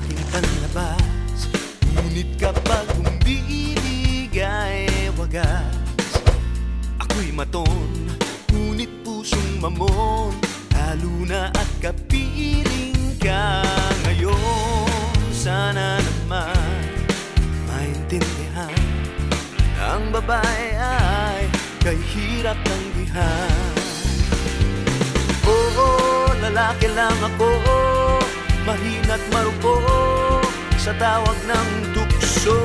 aking panlabas. Ngunit kapag umiibig ay wagas. Ako'y maton, ngunit pusong mamon, lalo na at kapiling ka ngayon. Sana naman maintindihan, ang babae ay kay hirap tanggihan. Oo, lalaki lang ako, mahina't marupo sa tawag ng tukso.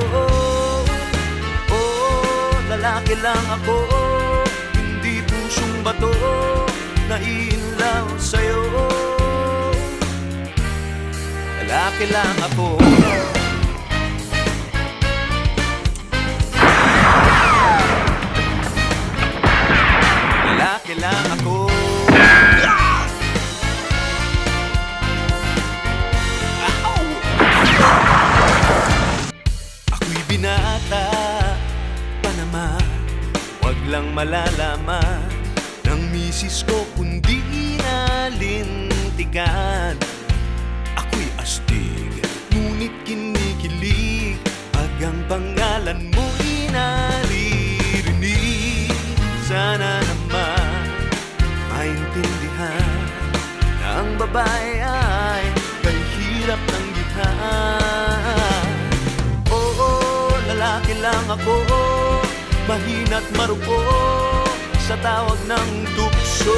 Oo, lalaki lang ako, hindi pusong bato na iinlaw sa'yo. Lalaki lang ako. Lalaki lang ako. Ako'y binata pa naman, wag lang malalaman ng misis ko kundi nalintikan. Ako'y astig, ngunit kinikilig pag ang pangalan mo'y naririnig. Sana naman maintindihan na ang babae ay kay hirap tanggihan. Oo, lalaki lang ako, mahina't marupo sa tawag ng tukso.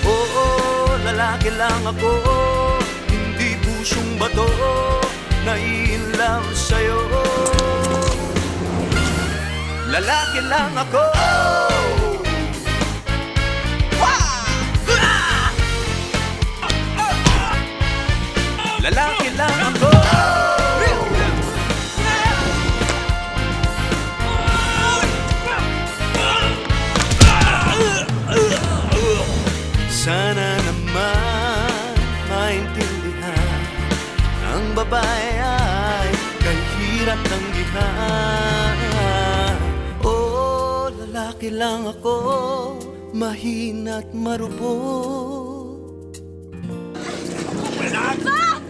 Oo, lalaki lang ako, hindi pusong bato na iinlaw sa'yo. Lalaki lang ako. Lalaki lang ako. Sana naman maintindihan, ang babae ay kay hirap tanggihan. Oo, lalaki lang ako, mahina't marupo.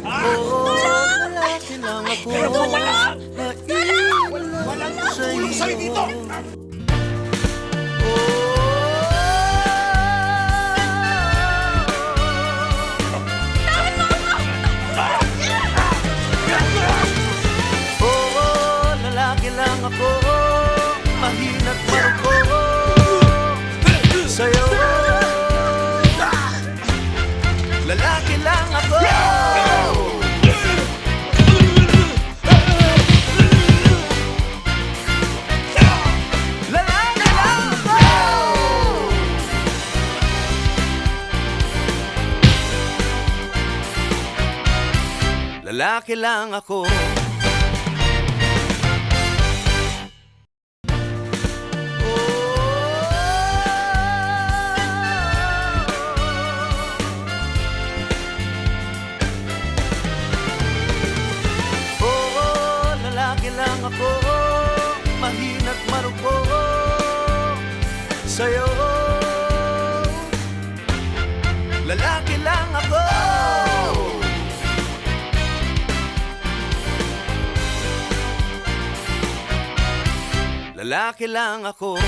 Oo, lalaki lang ako, naiiwan sa'yo. Lang ako, mahina't marupo sa'yo. Lalaki lang ako. Lalaki lang ako. Lalaki lang ako. Lang ako, mahina't marupo sa'yo. Lalaki lang ako. Lalaki lang ako.